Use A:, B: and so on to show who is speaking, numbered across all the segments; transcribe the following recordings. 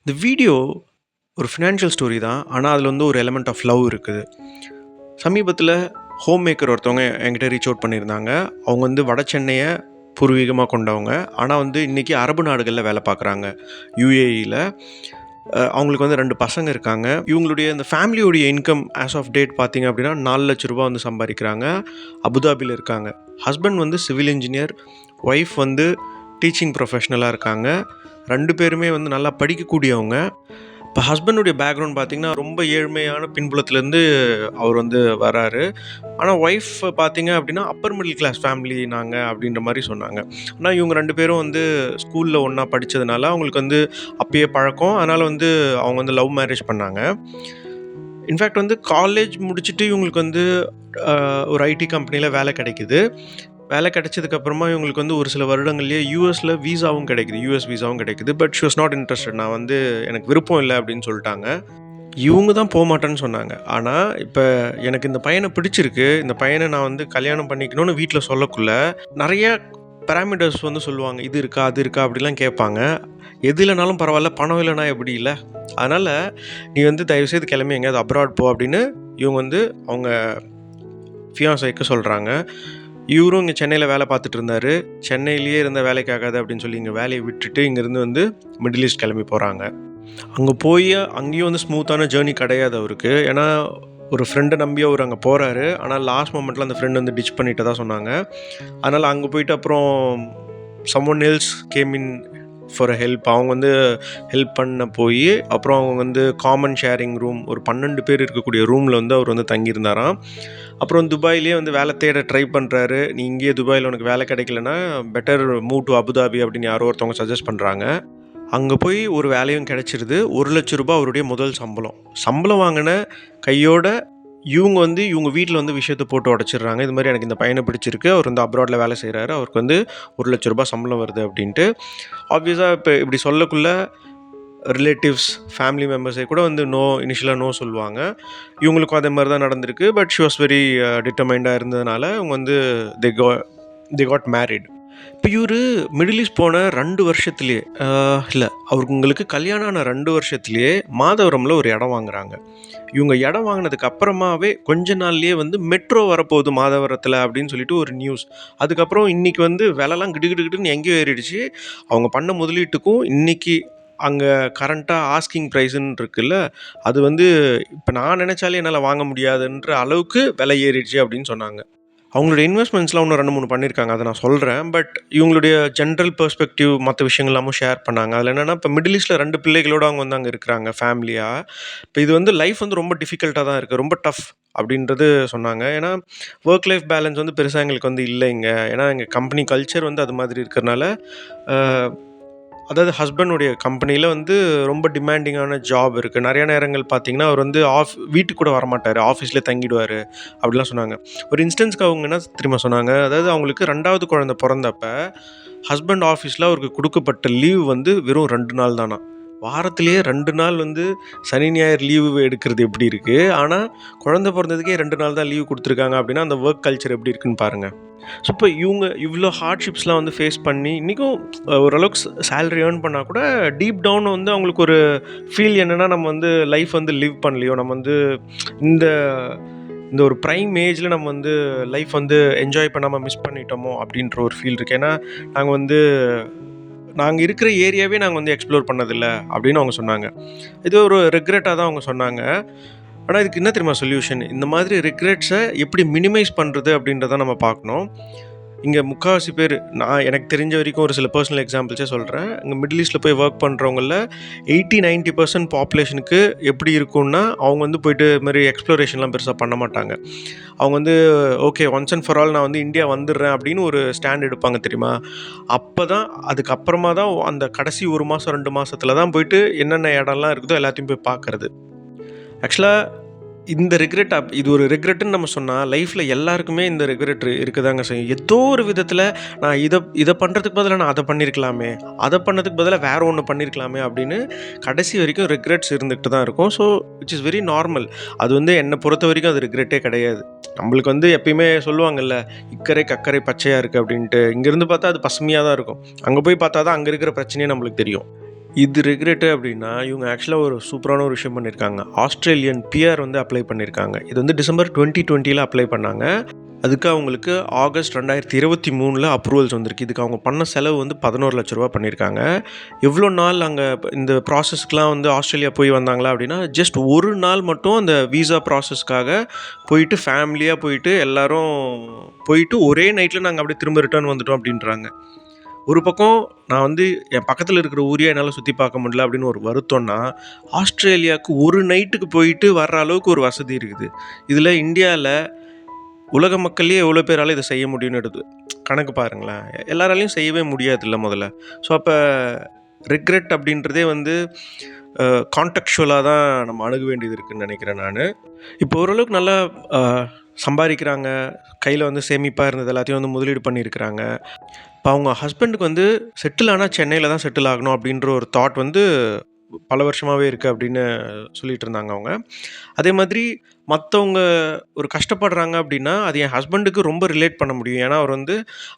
A: இந்த வீடியோ ஒரு financial story தான். ஆனா, அதில வந்து ஒரு எலிமெண்ட் ஆஃப் லவ் இருக்குது. சமீபத்தில ஹோம் மேக்கர் ஒருத்தவங்க என்கிட்ட ரீச் அவுட் பண்ணியிருந்தாங்க. அவங்க வந்து வட சென்னைய பூர்வீகமா கொண்டவங்க. ஆனா வந்து இன்னைக்கு அரபு நாடுகள்ல வேலை பார்க்குறாங்க. UAEல. அவங்களுக்கு வந்து 2 பசங்க இருக்காங்க. இவங்களுடைய இந்த ஃபேமிலியோடைய இன்கம் ஆஸ் ஆஃப் டேட் பார்த்தீங்க அப்படின்னா, ரூ. 4,00,000 வந்து சம்பாதிக்கிறாங்க. அபுதாபில இருக்காங்க. ஹஸ்பண்ட் வந்து சிவில் இன்ஜினியர். ஒய்ஃப் வந்து டீச்சிங் ப்ரொஃபஷனலா இருக்காங்க. 2 பேருமே வந்து நல்லா படிக்கக்கூடியவங்க. இப்போ ஹஸ்பண்டுடைய பேக்ரவுண்ட் பார்த்தீங்கன்னா, ரொம்ப ஏழ்மையான பின்புலத்திலேருந்து அவர் வந்து வராரு. ஆனா ஒய்ஃப் பார்த்தீங்க அப்படின்னா, அப்பர் மிடில் கிளாஸ் ஃபேமிலி நாங்க அப்படின்ற மாரி சொன்னாங்க. ஆனா இவங்க 2 பேரும் வந்து ஸ்கூல்ல ஒண்ணா படிச்சதுனால, அவங்களுக்கு வந்து அப்பயே பழக்கம். அதனால வந்து அவங்க வந்து லவ் மேரேஜ் பண்ணாங்க. இன்ஃபேக்ட் வந்து காலேஜ் முடிச்சுட்டு இவங்களுக்கு வந்து ஒரு ஐடி கம்பெனில வேலை கிடைக்குது. வேலை கிடைச்சதுக்கப்புறமா இவங்களுக்கு வந்து ஒரு சில வருடங்கள்லயே யுஎஸ்ல வீசாவும் கிடைக்குது. யுஎஸ் வீசாவும் கிடைக்குது. But she was not interested. நான் வந்து எனக்கு விருப்பம் இல்ல அப்படின்னு சொல்ட்டாங்க. இவங்க தான் போமாட்டேன்னு சொன்னாங்க. ஆனா, இப்ப எனக்கு இந்த பையன பிடிச்சிருக்கு. இந்த பையன நான் வந்து கல்யாணம் பண்ணிக்கணும்னு வீட்ல சொல்லக்குள்ள, நெறைய பாராமீட்டர்ஸ் வந்து சொல்லுவாங்க. இது இருக்கா? அது இருக்கா? அப்படிலாம் கேட்பாங்க. எது இல்லனாலும் பரவால்ல. பணம் இல்லனா எப்படி இல்ல? அதனால, "நீ வந்து தயவுசெய்து கிளம்பி எங்கேயாவது அப்ராட் போ" அப்படின்னு இவங்க வந்து அவங்க ஃபியான்சேக்கு சொல்றாங்க. இவரும் இங்க சென்னையில வேலை பார்த்துட்டு இருந்தாரு. சென்னையிலேயே இருந்தா வேலைக்கு ஆகாது அப்படின்னு சொல்லி இங்க வேலைய விட்டுட்டு இங்கேருந்து வந்து மிடில் ஈஸ்ட் கிளம்பி போறாங்க. அங்க போயி அங்கேயும் வந்து ஸ்மூத்தான ஜர்னி கிடையாது அவருக்கு. ஏன்னா, ஒரு ஃப்ரெண்ட நம்பி அவரு அங்க போறாரு. ஆனா லாஸ்ட் மொமெண்ட்ல அந்த ஃப்ரெண்ட் வந்து டிச் பண்ணிட்டதா சொன்னாங்க. அதனால அங்க போயிட்டு அப்புறம் someone else game in for a help. அவங்க வந்து ஹெல்ப் பண்ண போயி, அப்புறம் அவங்க வந்து காமன் ஷேரிங் ரூம் ஒரு 12 பேர் இருக்கக்கூடிய ரூம்ல வந்து அவர் வந்து தங்கியிருந்தாராம். அப்புறம் துபாயிலேயே வந்து வேலை தேட ட்ரை பண்றாரு. "நீ இங்கேயே துபாயில உனக்கு வேலை கிடைக்கலன்னா, பெட்டர் மூவ் டூ அபுதாபி" அப்படின்னு யாரோ ஒருத்தவங்க சஜெஸ்ட் பண்றாங்க. அங்க போய் ஒரு வேலையும் கிடைச்சிருது. ரூ. 1,00,000 அவருடைய முதல் சம்பளம். சம்பளம் வாங்குன கையோட இவங்க வந்து இவங்க வீட்ல வந்து விஷயத்த போட்டு உடைச்சிடுறாங்க. இது மாரி எனக்கு இந்த பையன பிடிச்சிருக்கு. அவர் வந்து அப்ராட்ல வேலை செய்றாரு. அவருக்கு வந்து ரூ. 1,00,000 சம்பளம் வருது அப்டின்ட்டு. ஆப்வியஸா இப்ப இப்படி சொல்லக்குள்ள ரிலேட்டிவ்ஸ், ஃபேமிலி மெம்பர்ஸே கூட வந்து இனிஷியலா நோ சொல்லுவாங்க. இவங்களுக்கும் அதே மாரி தான் நடந்திருக்கு. பட் ஷி வாஸ் வெரி டிட்டர்மைண்டா இருந்ததுனால அவங்க வந்து தே கா தே காட் மேரிட். இப்ப இவரு மிடில் ஈஸ்ட் போன 2 வருஷத்திலேயே இல்ல அவங்களுக்கு கல்யாணம் ஆன 2 வருஷத்திலேயே மாதவரம்ல ஒரு இடம் வாங்குறாங்க. இவங்க இடம் வாங்குனதுக்கு அப்புறமாவே கொஞ்ச நாள்லயே வந்து மெட்ரோ வரப்போகுது மாதவரத்துல அப்படின்னு சொல்லிட்டு ஒரு நியூஸ். அதுக்கப்புறம் இன்னைக்கு வந்து விலைலாம் கிடுகிடுன்னு எங்கேயோ ஏறிடுச்சு. அவங்க பண்ண முதலீட்டுக்கும் இன்னைக்கு அங்க கரண்ட்டா ஆஸ்கிங் பிரைஸ்ன்னு இருக்குல்ல, அது வந்து இப்ப நான் நினைச்சாலே என்னால வாங்க முடியாதுன்ற அளவுக்கு விலை ஏறிடுச்சு அப்படின்னு சொன்னாங்க. அவங்களுடைய இன்வெஸ்ட்மெண்ட்ஸ்லாம் இன்னும் 2, 3 பண்ணியிருக்காங்க. அத நான் சொல்றேன். பட் இவங்களுடைய ஜென்ரல் பெர்ஸ்பெக்டிவ் மத்த விஷயங்கள் எல்லாமும் ஷேர் பண்ணாங்க. அதில என்னன்னா, இப்ப மிடில் ஈஸ்ட்ல 2 பிள்ளைகளோட அவங்க வந்து அங்க இருக்கிறாங்க ஃபேமிலியா. இப்ப இது வந்து லைஃப் வந்து ரொம்ப டிஃபிகல்ட்டா தான் இருக்கு. ரொம்ப டஃப் அப்படின்றது சொன்னாங்க. ஏன்னா, வொர்க் லைஃப் பேலன்ஸ் வந்து பெருசா எங்களுக்கு வந்து இல்ல இங்க. ஏன்னா, எங்க கம்பெனி கல்ச்சர் வந்து அது மாதிரி இருக்கிறனால, அ அதாவது ஹஸ்பண்டுடைய கம்பெனியில வந்து ரொம்ப டிமாண்டிங்கான ஜாப் இருக்கு. நெறைய நேரங்கள் பார்த்தீங்கன்னா, அவர் வந்து வீட்டுக்கு கூட வரமாட்டாரு. ஆஃபீஸ்லயே தங்கிடுவாரு. அப்படிலாம் சொன்னாங்க. ஒரு இன்ஸ்டன்ஸ்க்கு அவங்க என்ன தெரியுமா சொன்னாங்க? அதாவது அவங்களுக்கு 2வது குழந்தை பொறந்தப்ப, ஹஸ்பண்ட் ஆஃபீஸ்ல அவருக்கு குடுக்கப்பட்ட லீவ் வந்து வெறும் 2 நாள் தானாம். வாரத்திலேயே 2 நாள் வந்து சனி, ஞாயிறு லீவு எடுக்கிறது எப்படி இருக்கு? ஆனா, குழந்தை பொறந்ததுக்கே 2 நாள் தான் லீவ் குடுத்துருக்காங்க அப்படின்னா, அந்த வொர்க் கல்ச்சர் எப்படி இருக்குன்னு பாருங்க. ஸோ, இப்போ இவங்க இவ்ளோ ஹார்ட்ஷிப்ஸ்லாம் வந்து ஃபேஸ் பண்ணி, இன்னைக்கும் ஓரளவுக்கு சேலரி ஏர்ன் பண்ணா கூட, டீப் டவுன் வந்து அவங்களுக்கு ஒரு ஃபீல் என்னன்னா, நம்ம வந்து லைஃப் வந்து லிவ் பண்ணலையோ! நம்ம வந்து இந்த இந்த ஒரு பிரைம் ஏஜ்ல நம்ம வந்து லைஃப் வந்து என்ஜாய் பண்ணாம மிஸ் பண்ணிட்டோமோ! அப்டின்ற ஒரு ஃபீல் இருக்கு. ஏன்னா, நாங்க வந்து நாங்க இருக்கிற ஏரியாவே நாங்க வந்து எக்ஸ்ப்ளோர் பண்ணதில்ல, அப்டின்னு அவங்க சொன்னாங்க. இது ஒரு ரிக்ரெட்டா தான் அவங்க சொன்னாங்க. ஆனா, இதுக்கு என்ன தெரியுமா சொல்யூஷன்? இந்த மாதிரி ரிக்ரெட்ஸ எப்படி மினிமைஸ் பண்றது அப்டின்றத நம்ம பார்க்கணும். இங்க முக்காவாசி பேரு எனக்கு தெரிஞ்ச வரைக்கும் ஒரு சில பெர்சனல் எக்ஸாம்பிள்ஸே சொல்றேன். இங்க மிடில் ஈஸ்ட்ல போய் வொர்க் பண்றவங்கள்ல 80, 90% பாப்புலேஷனுக்கு எப்படி இருக்கும்னா, அவங்க வந்து போயிட்டு இது மாரி எக்ஸ்ப்ளோரேஷன்லாம் பெருசா பண்ண மாட்டாங்க. அவங்க வந்து okay once and for all நான் வந்து இந்தியா வந்துடுறேன் அப்படின்னு ஒரு ஸ்டாண்ட் எடுப்பாங்க தெரியுமா? அப்பதான் அதுக்கப்புறமா தான் அந்த கடைசி 1 மாசம், 2 மாசத்துல தான் போயிட்டு என்னென்ன இடம்லாம் இருக்குதோ எல்லாத்தையும் போய் பார்க்கறது. ஆக்சுவலா இந்த ரிக்ரெட் இது ஒரு ரிக்ரெட்ன்னு நம்ம சொன்னா, லைஃப்ல எல்லாருக்குமே இந்த ரிக்ரெட் இருக்கதாங்க செய்யும். ஏதோ ஒரு விதத்துல நான் இத பண்றதுக்கு பதிலா நான் அத பண்ணியிருக்கலாமே, அத பண்ணதுக்கு பதிலா வேற ஒண்ணு பண்ணியிருக்கலாமே அப்படின்னு கடைசி வரைக்கும் ரிக்ரெட்ஸ் இருந்துகிட்டு தான் இருக்கும். So which is very normal. அது வந்து என்ன பொறுத்தவரைக்கும் அது ரிக்ரெட்டே கிடையாது. நம்மளுக்கு வந்து எப்பயுமே சொல்லுவாங்கல்ல, "இக்கரைக்கு அக்கரை பச்சையா இருக்கு" அப்படின்ட்டு. இங்கிருந்து பார்த்தா அது பசுமையா தான் இருக்கும். அங்க போய் பார்த்தா தான் அங்க இருக்கிற பிரச்சனையே நம்மளுக்கு தெரியும். இது ரெக்ரெட்டு அப்படின்னா, இவங்க ஆக்சுவலா ஒரு சூப்பரான ஒரு விஷயம் பண்ணியிருக்காங்க. ஆஸ்ட்ரேலியன் பிஆர் வந்து அப்ளை பண்ணியிருக்காங்க. இது வந்து டிசம்பர் 2020ல அப்ளை பண்ணாங்க. அதுக்கு அவங்களுக்கு ஆகஸ்ட் 2023ல அப்ரூவல்ஸ் வந்திருக்கு. இதுக்கு அவங்க பண்ண செலவு வந்து ₹11,00,000 பண்ணியிருக்காங்க. எவ்வளோ நாள் அங்க இந்த ப்ராசஸ்க்குலாம் வந்து ஆஸ்ட்ரேலியா போய் வந்தாங்களா அப்படின்னா, ஜஸ்ட் ஒரு நாள் மட்டும் அந்த விசா ப்ராசஸ்க்காக போயிட்டு ஃபேமிலியா போயிட்டு எல்லாரும் போயிட்டு ஒரே நைட்ல நாங்க அப்படியே திரும்ப ரிட்டர்ன் வந்துட்டோம் அப்படின்றாங்க. ஒரு பக்கம் நான் வந்து என் பக்கத்துல இருக்கிற ஊரையே என்னால சுத்தி பார்க்க முடியல அப்படின்னு ஒரு வருத்தம்னா, ஆஸ்ட்ரேலியாவுக்கு ஒரு நைட்டுக்கு போயிட்டு வர்ற அளவுக்கு ஒரு வசதி இருக்குது. இதுல இந்தியால உலக மக்கள்லயே எவ்வளோ பேரால இத செய்ய முடியும்னு கணக்கு பாருங்களேன். எல்லாராலயும் செய்யவே முடியாதுல்ல முதல்ல. ஸோ அப்ப ரிக்ரெட் அப்படின்றதே வந்து கான்டெக்சுவலா தான் நம்ம அணுக வேண்டியது இருக்குன்னு நினைக்கிறேன் நானு. இப்போ ஓரளவுக்கு நல்லா அ சம்பாரிக்கிறாங்க. கையில வந்து சேமிப்பா இருந்தது எல்லாத்தையும் வந்து முதலீடு பண்ணியிருக்கிறாங்க. இப்போ அவங்க ஹஸ்பண்டுக்கு வந்து செட்டில் ஆனா சென்னையில தான் செட்டில் ஆகணும் அப்படின்ற ஒரு தாட் வந்து பல வருஷமாவே இருக்கு அப்படின்னு சொல்லிட்டு இருந்தாங்க அவங்க. அதே மாதிரி மத்தவங்க ஒரு கஷ்டப்படுறாங்க அப்படின்னா, அது என் ஹஸ்பண்டுக்கு ரொம்ப ரிலேட் பண்ண முடியும். ஏன்னா, அவர் வந்து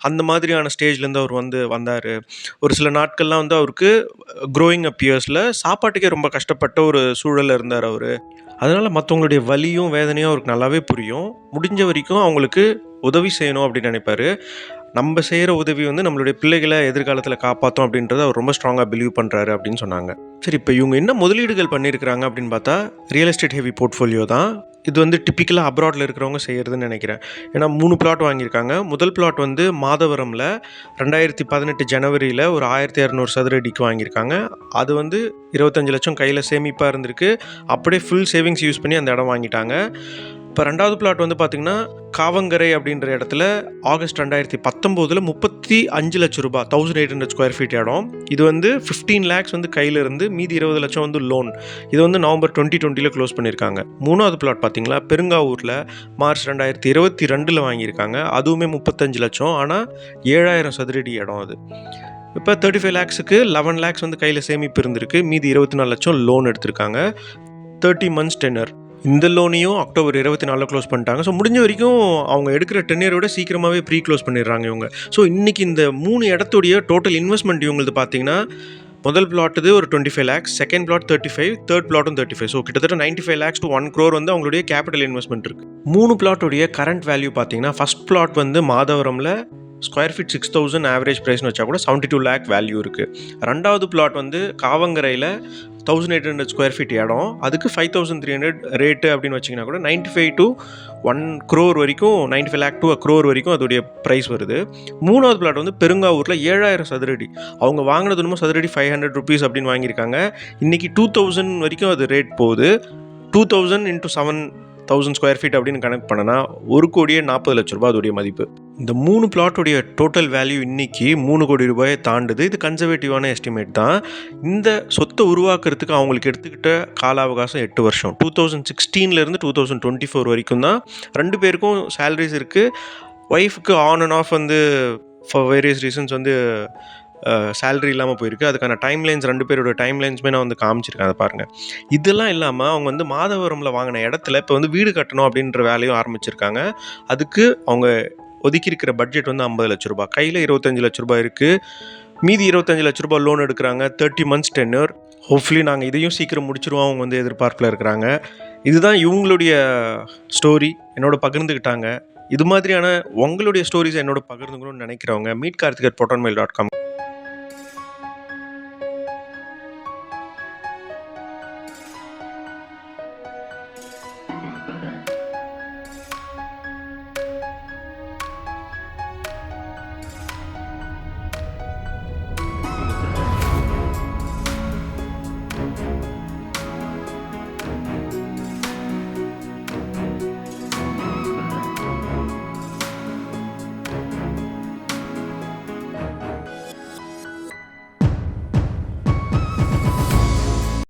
A: அந்த மாதிரியான ஸ்டேஜ்லேருந்து அவர் வந்து வந்தாரு. ஒரு சில நாட்கள்லாம் வந்து அவருக்கு க்ரோயிங் அப் இயர்ஸ்ல சாப்பாட்டுக்கே ரொம்ப கஷ்டப்பட்ட ஒரு சூழல்ல இருந்தாரு அவரு. அதனால மத்தவங்களுடைய வலியும், வேதனையும் அவருக்கு நல்லாவே புரியும். முடிஞ்ச வரைக்கும் அவங்களுக்கு உதவி செய்யணும் அப்படின்னு நினைப்பாரு. நம்ப செய்ற உதவி வந்து நம்மளுடைய பிள்ளைகள எதிர்காலத்தில காப்பாத்தும் அப்படின்றத அவர் ரொம்ப ஸ்ட்ராங்கா பிலீவ் பண்றாரு அப்படின்னு சொன்னாங்க. சரி, இப்ப இவங்க என்ன முதலீடுகள் பண்ணியிருக்கிறாங்க அப்படின்னு பார்த்தா, ரியல் எஸ்டேட் ஹெவி போர்ட்ஃபோலியோ தான். இது வந்து டிப்பிக்கலா அப்ராட்ல இருக்கிறவங்க செய்றதுன்னு நெனைக்கிறேன். ஏன்னா 3 பிளாட் வாங்கியிருக்காங்க. முதல் பிளாட் வந்து மாதவரம்ல 2018 ஜனவரியில ஒரு 1200 சதுர அடிக்கு வாங்கியிருக்காங்க. அது வந்து 25,00,000 கையில சேமிப்பா இருந்திருக்கு. அப்படியே ஃபுல் சேவிங்ஸ் யூஸ் பண்ணி அந்த இடம் வாங்கிட்டாங்க. இப்போ 2வது பிளாட் வந்து பார்த்தீங்கன்னா, காவங்கரை அப்படின்ற இடத்துல ஆகஸ்ட் 2019ல ரூ. 35,00,000 1800 ஸ்கொயர் ஃபீட் இடம். இது வந்து 15 லேக்ஸ் வந்து கையில இருந்து மீதி 20,00,000 வந்து லோன். இது வந்து நவம்பர் 2020ல க்ளோஸ் பண்ணியிருக்காங்க. 3வது பிளாட் பார்த்தீங்களா, பெருங்காவூர்ல மார்ச் 2022ல வாங்கியிருக்காங்க. அதுவுமே 35,00,000. ஆனா 7,000 சதுரடி இடம் அது. இப்போ 35 லேக்ஸுக்கு 11 லேக்ஸ் வந்து கையில சேமிப்பு இருந்திருக்கு. மீதி 24,00,000 லோன் எடுத்திருக்காங்க. 30 மந்த்ஸ் டென்னர். இந்த லோனையும் அக்டோபர் 24ல க்ளோஸ் பண்ணிட்டாங்க. ஸோ முடிஞ்ச வரைக்கும் அவங்க எடுக்கிற டென்யூரை விட சீக்கிரமாவே ப்ரீ க்ளோஸ் பண்ணிடுறாங்க இவங்க. ஸோ இன்னைக்கு இந்த 3 இடத்துடைய டோட்டல் இன்வெஸ்ட்மெண்ட் இவங்களது பார்த்தீங்கன்னா, முதல் பிளாட் இது ஒரு 25 லேக்ஸ், செகண்ட் பிளாட் 35, தேர்ட் பிளாட்டும் 35. ஸோ கிட்டத்தட்ட 95 லேக்ஸ் to 1 crore வந்து அவங்களுடைய கேபிட்டல் இன்வெஸ்ட்மெண்ட் இருக்கு. 3 பிளாட்டுடைய கரண்ட் வேல்யூ பார்த்தீங்கன்னா, ஃபர்ஸ்ட் பிளாட் வந்து மாதவரம்ல ஸ்கொயர் ஃபீட் 6,000 ஆவரேஜ் ப்ரைஸ்னு வச்சா கூட 72 லேக் வேல்யூ இருக்கு. 2வது பிளாட் வந்து காவங்கரையில் 1800 ஸ்கொயர் ஃபீட் இடம், அதுக்கு 5,300 ரேட்டு அப்படின்னு வச்சிங்கன்னா கூட 95 to 1 crore வரைக்கும், 95 லேக் to 1 crore வரைக்கும் அதோடைய ப்ரைஸ் வருது. 3வது பிளாட் வந்து பெருங்காவூரில் 7,000 சதுரடி. அவங்க வாங்கினது இன்னும் சதுரடி 500 rupees அப்படின்னு வாங்கியிருக்காங்க. இன்னைக்கு 2,000 வரைக்கும் அது ரேட் போகுது. 2,000 into 7,000 ஸ்கொயர் ஃபீட் அப்படின்னு கணக்கு பண்ணனா 1,40,00,000 அதோடைய மதிப்பு. இந்த 3 பிளாட்டுடைய டோட்டல் வேல்யூ இன்னைக்கு 3 கோடி ரூபாயை தாண்டுது. இது கன்சர்வேட்டிவான எஸ்டிமேட் தான். இந்த சொத்தை உருவாக்குறதுக்கு அவங்களுக்கு எடுத்துக்கிட்ட கால அவகாசம் 8 வருஷம். 2016லேருந்து 2024 வரைக்கும் தான் 2 பேருக்கும் சேலரிஸ் இருக்கு. ஒய்ஃபுக்கு ஆன் அண்ட் ஆஃப் வந்து ஃபார் வேரியஸ் ரீசன்ஸ் வந்து சேலரி இல்லாமல் போயிருக்கு. அதுக்கான டைம்லைன்ஸ் 2 பேரோட டைம்லைன்ஸுமே நான் வந்து காமிச்சிருக்கேன், அதை பாருங்கள். இதெல்லாம் இல்லாமல் அவங்க வந்து மாதவரமில் வாங்கின இடத்துல இப்போ வந்து வீடு கட்டணும் அப்படின்ற வேலையும் ஆரம்பிச்சிருக்காங்க. அதுக்கு அவங்க ஒதுக்கி இருக்கிற பட்ஜெட் வந்து 50,00,000 கையில் 25,00,000 இருக்குது. மீதி 25,00,000 லோன் எடுக்கிறாங்க. 30 மந்த்ஸ் டென்யூர். ஹோப்ஃபுல்லி நாங்கள் இதையும் சீக்கிரம் முடிச்சிருவோம் அவங்க வந்து எதிர்பார்ப்பில் இருக்கிறாங்க. இதுதான் இவங்களுடைய ஸ்டோரி என்னோட பகிர்ந்துக்கிட்டாங்க. இது மாதிரியான உங்களுடைய ஸ்டோரிஸ் என்னோட பகிர்ந்துக்கணும்னு நினைக்கிறவங்க meetkarthik@protonmail.com